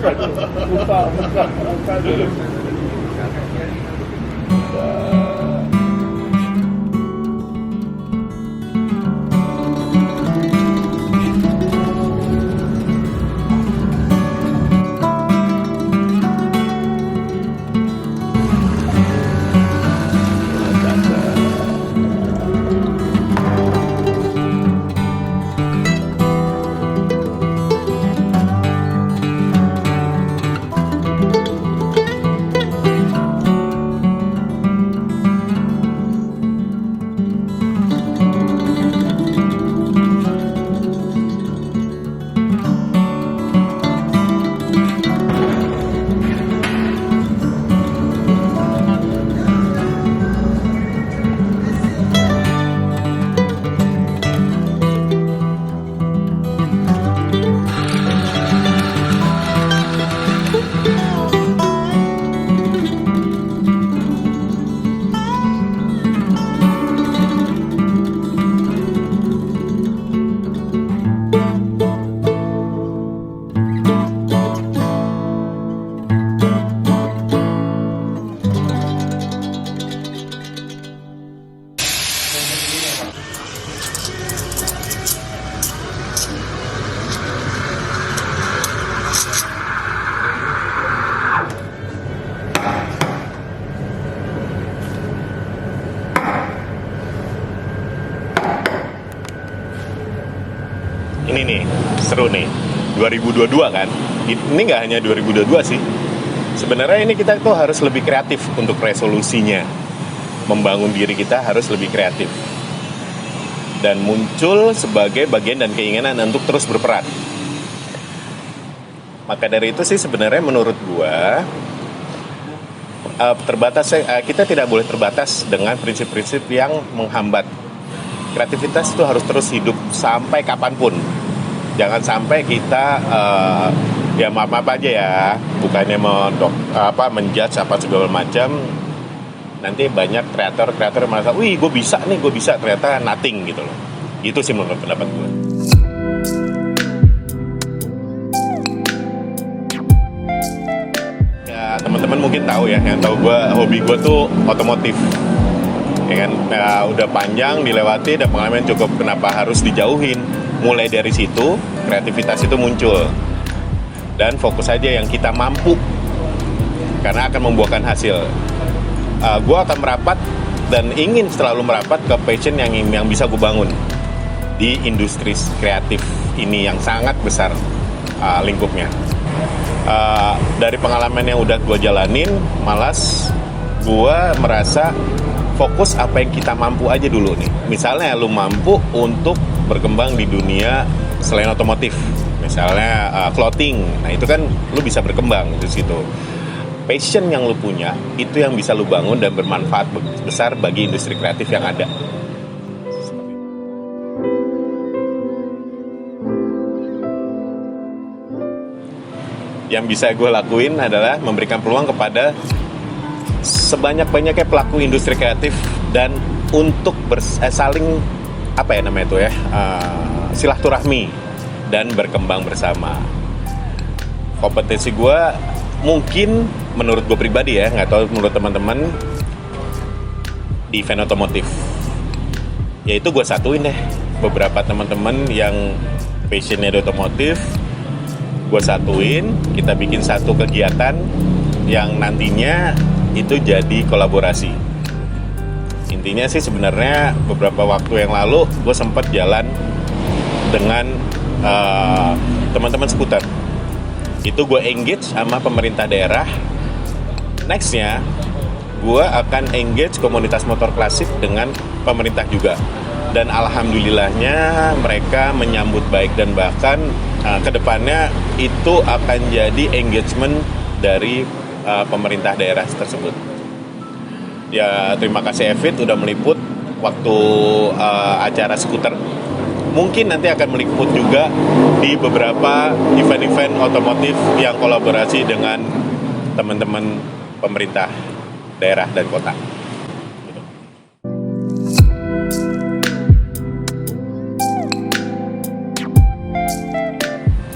Buka dulu. Ini nih, seru nih, 2022 kan. Ini nggak hanya 2022 sih. Sebenarnya ini kita tuh harus lebih kreatif untuk resolusinya. Membangun diri kita harus lebih kreatif. Dan muncul sebagai bagian dan keinginan untuk terus berperan. Maka dari itu sih sebenarnya menurut gua, kita tidak boleh terbatas dengan prinsip-prinsip yang menghambat. Kreativitas itu harus terus hidup sampai kapanpun. Jangan sampai kita ya maaf aja ya, bukannya menjudge apa segala macam. Nanti banyak kreator yang merasa, wih gue bisa, ternyata nothing gitu loh. Itu sih menurut pendapat gue. Ya teman-teman mungkin tahu ya, yang tahu gue, hobi gue tuh otomotif. Ya kan, udah panjang dilewati dan pengalaman cukup, kenapa harus dijauhin. Mulai dari situ kreativitas itu muncul, dan fokus aja yang kita mampu karena akan membuahkan hasil. Gue akan merapat dan ingin selalu merapat ke passion yang bisa gue bangun di industri kreatif ini yang sangat besar lingkupnya. Dari pengalaman yang udah gue jalanin, malas gue merasa fokus apa yang kita mampu aja dulu nih. Misalnya lu mampu untuk berkembang di dunia selain otomotif, misalnya clothing, nah itu kan lu bisa berkembang di situ. Passion yang lu punya itu yang bisa lu bangun dan bermanfaat besar bagi industri kreatif yang ada. Yang bisa gue lakuin adalah memberikan peluang kepada sebanyak-banyaknya pelaku industri kreatif dan untuk saling silaturahmi dan berkembang bersama. Kompetensi gue mungkin menurut gue pribadi ya, nggak tahu menurut teman-teman, di event otomotif. Yaitu gue satuin deh beberapa teman-teman yang passionnya di otomotif, gue satuin, kita bikin satu kegiatan yang nantinya itu jadi kolaborasi. Intinya sih sebenarnya beberapa waktu yang lalu gue sempat jalan dengan teman-teman skuter. Itu gue engage sama pemerintah daerah. Nextnya gue akan engage komunitas motor klasik dengan pemerintah juga. Dan alhamdulillahnya mereka menyambut baik, dan bahkan kedepannya itu akan jadi engagement dari pemerintah daerah tersebut. Ya terima kasih Evit udah meliput waktu acara skuter. Mungkin nanti akan meliput juga di beberapa event-event otomotif yang kolaborasi dengan teman-teman pemerintah daerah dan kota.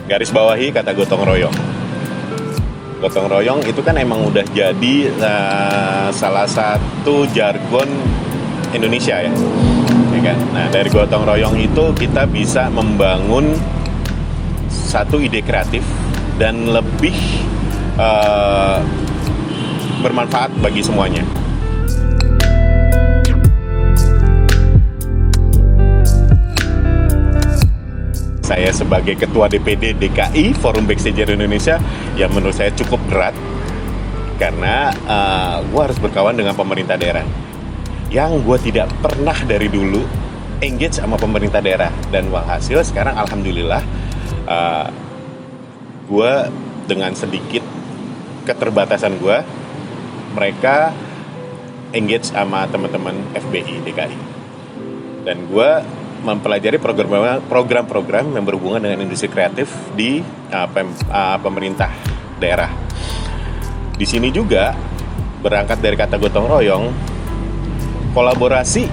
Garis bawahi kata gotong royong. Gotong royong itu kan emang udah jadi salah satu jargon Indonesia ya. Ya kan? Nah, dari gotong royong itu kita bisa membangun satu ide kreatif dan lebih bermanfaat bagi semuanya. Saya sebagai Ketua DPD DKI Forum Backstager Indonesia, ya menurut saya cukup berat karena gue harus berkawan dengan pemerintah daerah yang gue tidak pernah dari dulu engage sama pemerintah daerah, dan walhasil sekarang alhamdulillah gue dengan sedikit keterbatasan gue, mereka engage sama teman-teman FBI DKI, dan gue mempelajari program-program yang berhubungan dengan industri kreatif di pemerintah daerah. Di sini juga berangkat dari kata gotong royong, kolaborasi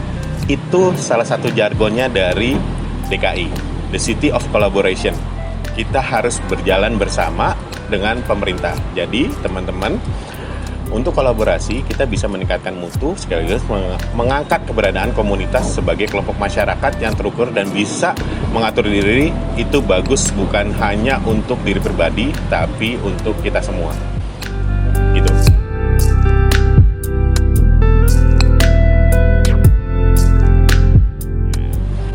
itu salah satu jargonnya dari DKI, the city of collaboration. Kita harus berjalan bersama dengan pemerintah. Jadi teman-teman, untuk kolaborasi kita bisa meningkatkan mutu sekaligus mengangkat keberadaan komunitas sebagai kelompok masyarakat yang terukur dan bisa mengatur diri. Itu bagus bukan hanya untuk diri pribadi tapi untuk kita semua. Gitu.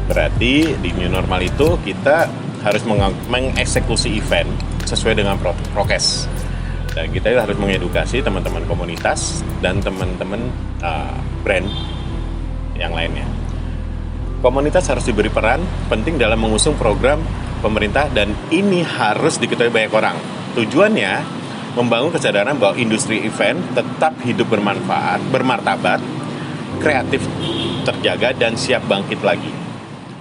Berarti di new normal itu kita harus mengeksekusi event sesuai dengan prokes. Dan kita harus mengedukasi teman-teman komunitas dan teman-teman brand yang lainnya. Komunitas harus diberi peran penting dalam mengusung program pemerintah, dan ini harus diketahui banyak orang. Tujuannya membangun kesadaran bahwa industri event tetap hidup bermanfaat, bermartabat, kreatif terjaga, dan siap bangkit lagi.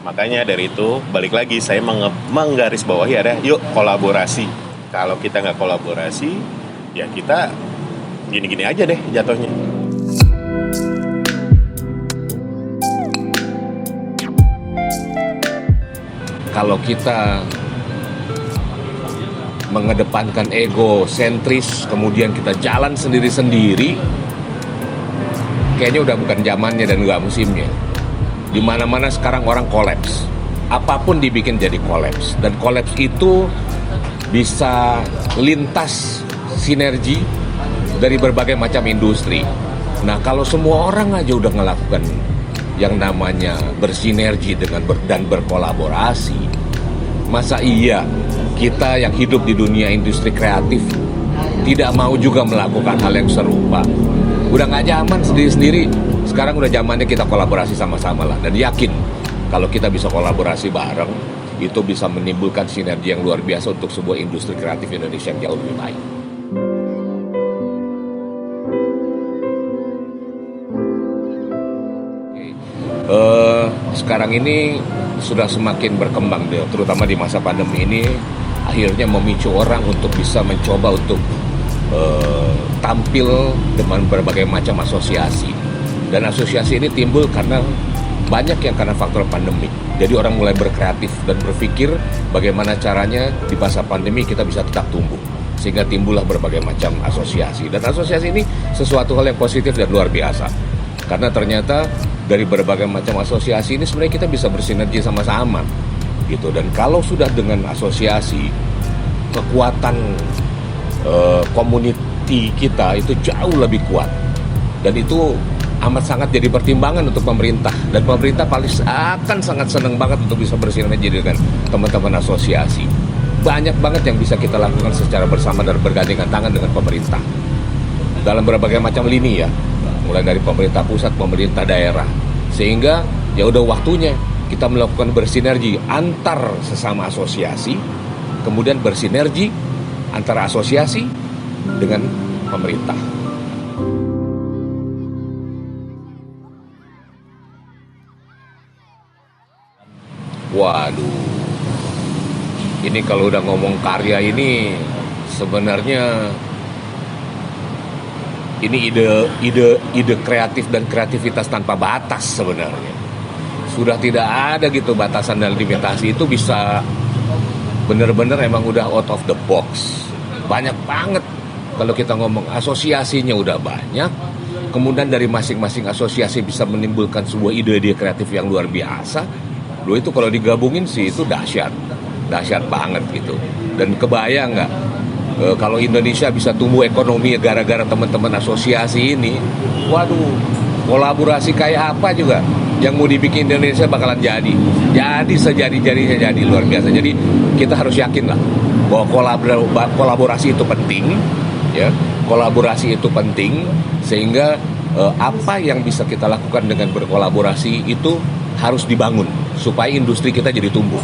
Makanya dari itu, balik lagi saya menggarisbawahi ada yuk kolaborasi. Kalau kita nggak kolaborasi, ya kita gini-gini aja deh jatuhnya. Kalau kita mengedepankan ego sentris, kemudian kita jalan sendiri-sendiri, kayaknya udah bukan zamannya dan nggak musimnya. Di mana-mana sekarang orang kolaps, apapun dibikin jadi kolaps, dan kolaps itu bisa lintas sinergi dari berbagai macam industri. Nah, kalau semua orang aja udah ngelakukan yang namanya bersinergi dan berkolaborasi, masa iya kita yang hidup di dunia industri kreatif tidak mau juga melakukan hal yang serupa? Udah nggak zaman sendiri-sendiri, sekarang udah zamannya kita kolaborasi sama-sama lah. Dan yakin kalau kita bisa kolaborasi bareng, itu bisa menimbulkan sinergi yang luar biasa untuk sebuah industri kreatif Indonesia yang jauh lebih baik. Sekarang ini sudah semakin berkembang, terutama di masa pandemi ini, akhirnya memicu orang untuk bisa mencoba untuk tampil dengan berbagai macam asosiasi. Dan asosiasi ini timbul karena banyak yang karena faktor pandemi. Jadi orang mulai berkreatif dan berpikir bagaimana caranya di masa pandemi kita bisa tetap tumbuh. Sehingga timbullah berbagai macam asosiasi. Dan asosiasi ini sesuatu hal yang positif dan luar biasa. Karena ternyata dari berbagai macam asosiasi ini sebenarnya kita bisa bersinergi sama-sama. Gitu. Dan kalau sudah dengan asosiasi, kekuatan community kita itu jauh lebih kuat. Dan itu amat sangat jadi pertimbangan untuk pemerintah, dan pemerintah paling akan sangat senang banget untuk bisa bersinergi dengan teman-teman asosiasi. Banyak banget yang bisa kita lakukan secara bersama dan bergandengan tangan dengan pemerintah dalam berbagai macam lini ya, mulai dari pemerintah pusat, pemerintah daerah, sehingga ya udah waktunya kita melakukan bersinergi antar sesama asosiasi, kemudian bersinergi antara asosiasi dengan pemerintah. Waduh, ini kalau udah ngomong karya ini sebenarnya ini ide kreatif dan kreativitas tanpa batas sebenarnya. Sudah tidak ada gitu batasan dan limitasi, itu bisa bener-bener emang udah out of the box. Banyak banget Kalau kita ngomong asosiasinya udah banyak, kemudian dari masing-masing asosiasi bisa menimbulkan sebuah ide-ide kreatif yang luar biasa. Loh, itu kalau digabungin sih itu dahsyat banget gitu. Dan kebayang nggak kalau Indonesia bisa tumbuh ekonomi gara-gara teman-teman asosiasi ini? Waduh, kolaborasi kayak apa juga yang mau dibikin Indonesia bakalan jadi sejadi-jadinya, jadi luar biasa. Jadi kita harus yakin lah bahwa kolaborasi itu penting, ya. Kolaborasi itu penting sehingga apa yang bisa kita lakukan dengan berkolaborasi itu harus dibangun supaya industri kita jadi tumbuh.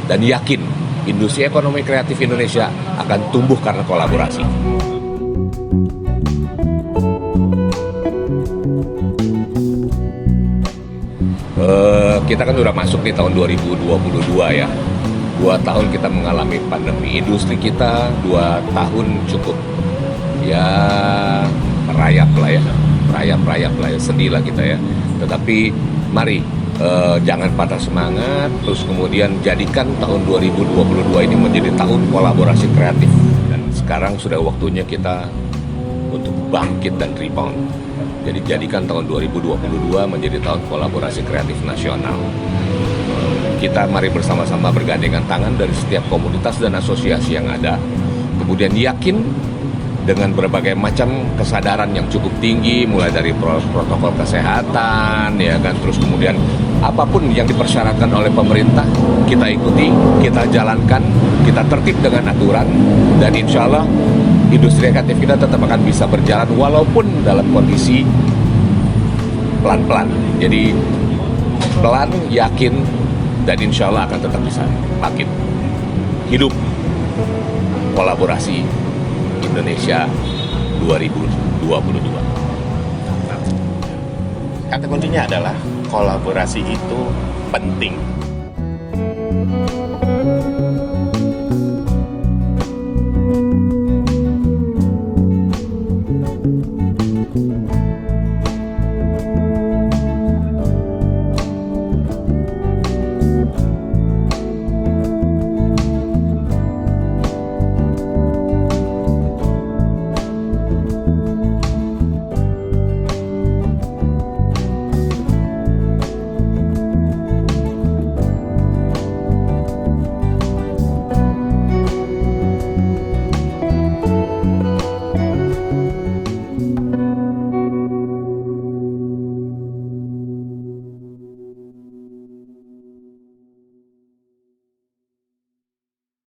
Dan yakin industri ekonomi kreatif Indonesia akan tumbuh karena kolaborasi. Kita kan udah masuk di tahun 2022 ya. 2 tahun kita mengalami pandemi. Industri kita 2 tahun cukup ya merayap lah ya, sedih lah kita ya. Tetapi mari jangan patah semangat, terus kemudian jadikan tahun 2022 ini menjadi tahun kolaborasi kreatif. Dan sekarang sudah waktunya kita untuk bangkit dan rebound. Jadi jadikan tahun 2022 menjadi tahun kolaborasi kreatif nasional. Kita mari bersama-sama bergandengan tangan dari setiap komunitas dan asosiasi yang ada. Kemudian yakin dengan berbagai macam kesadaran yang cukup tinggi, mulai dari protokol kesehatan, ya kan, terus kemudian apapun yang dipersyaratkan oleh pemerintah, kita ikuti, kita jalankan, kita tertib dengan aturan, dan insya Allah industri kreatif kita tetap akan bisa berjalan walaupun dalam kondisi pelan-pelan. Jadi pelan, yakin, dan insya Allah akan tetap bisa bangkit. Hidup kolaborasi Indonesia 2022. Kata kuncinya adalah kolaborasi itu penting.